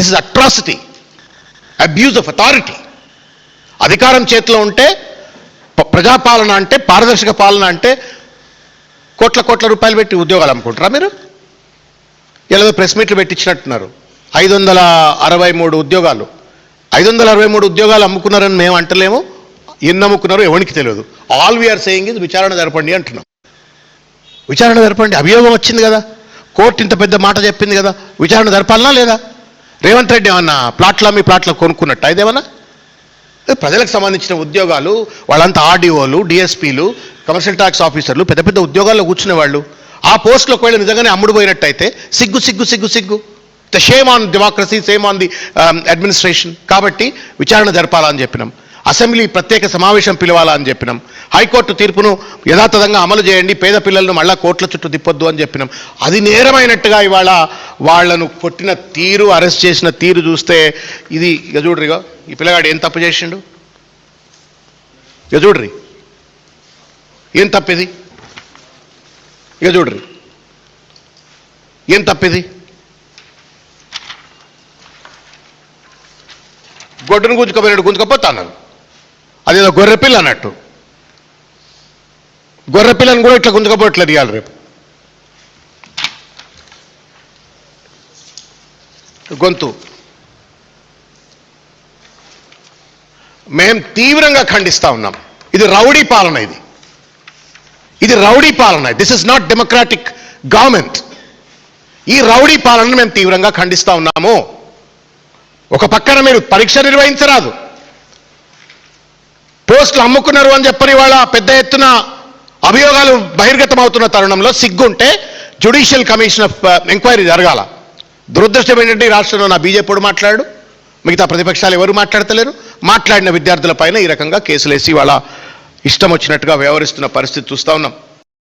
This is atrocity, abuse of authority. అధికారం చేతిలో ఉంటే ప్రజాపాలన అంటే, పారదర్శక పాలన అంటే కోట్ల రూపాయలు పెట్టి ఉద్యోగాలు అమ్ముకుంటారా మీరు? ఇలా ప్రెస్ మీట్లు పెట్టించినట్టున్నారు. 563 ఉద్యోగాలు, 563 ఉద్యోగాలు అమ్ముకున్నారని మేము అంటలేము. ఎన్ని అమ్ముకున్నారో ఎవరికి తెలియదు. ఆల్ వీఆర్ సేయింగ్ ఇది విచారణ జరపండి అంటున్నాం. విచారణ జరపండి. అభియోగం వచ్చింది కదా, కోర్టు ఇంత పెద్ద మాట చెప్పింది కదా, విచారణ జరపాలనా లేదా? రేవంత్ రెడ్డి ఏమన్నా మీ ప్లాట్ల కొనుక్కున్నట్టు ఇదేమన్నా? ప్రజలకు సంబంధించిన ఉద్యోగాలు, వాళ్ళంతా ఆర్డీఓలు, డిఎస్పీలు, కమర్షియల్ ట్యాక్స్ ఆఫీసర్లు, పెద్ద పెద్ద ఉద్యోగాల్లో కూర్చునే వాళ్ళు. ఆ పోస్టులకు వెళ్ళి నిజంగానే అమ్ముడుపోయినట్టయితే సిగ్గు. The shame on democracy, same on the administration. కాబట్టి విచారణ జరపాలని చెప్పినాం. అసెంబ్లీ ప్రత్యేక సమావేశం పిలవాలా అని చెప్పినాం. హైకోర్టు తీర్పును యథాతథంగా అమలు చేయండి, పేద పిల్లలను మళ్ళా కోట్ల చుట్టూ తిప్పొద్దు అని చెప్పినాం. అది నేరమైనట్టుగా ఇవాళ వాళ్లను కొట్టిన తీరు, అరెస్ట్ చేసిన తీరు చూస్తే ఇది ఇక చూడ్రిగా ఈ పిల్లగాడు ఏం తప్పు చేసిండు, ఇక చూడ్రి ఏం తప్పిది, ఇక చూడ్రి ఏం తప్పిది. గొడ్డును గుంజుకపోయినట్టు గుంజుకపోతా అన్నారు. అదేదో గొర్రెపిల్ల అన్నట్టు. గొర్రెపిల్లని కూడా ఇట్లా గుంజుకపోవట్లేదు ఇవాళ రేపు. గొంతు మేం తీవ్రంగా ఖండిస్తా ఉన్నాం. ఇది రౌడీ పాలన, ఇది రౌడీ పాలన. This is not democratic government. ఈ రౌడీ పాలనను మేము తీవ్రంగా ఖండిస్తా ఉన్నాము. ఒక పక్కన మీరు పరీక్ష నిర్వహించరాదు, పోస్టులు అమ్ముకున్నారు అని చెప్పని వాళ్ళ పెద్ద ఎత్తున అభియోగాలు బహిర్గతం అవుతున్న తరుణంలో సిగ్గుంటే జ్యుడిషియల్ కమిషన్ ఆఫ్ ఎంక్వైరీ జరగాల. దురదృష్టం ఏంటంటే ఈ రాష్ట్రంలో నా బీజేపీ మాట్లాడు, మిగతా ప్రతిపక్షాలు ఎవరు మాట్లాడతలేరు. మాట్లాడిన విద్యార్థుల పైన ఈ రకంగా కేసులేసి వాళ్ళ ఇష్టం వచ్చినట్టుగా వ్యవహరిస్తున్న పరిస్థితి చూస్తూ ఉన్నాం.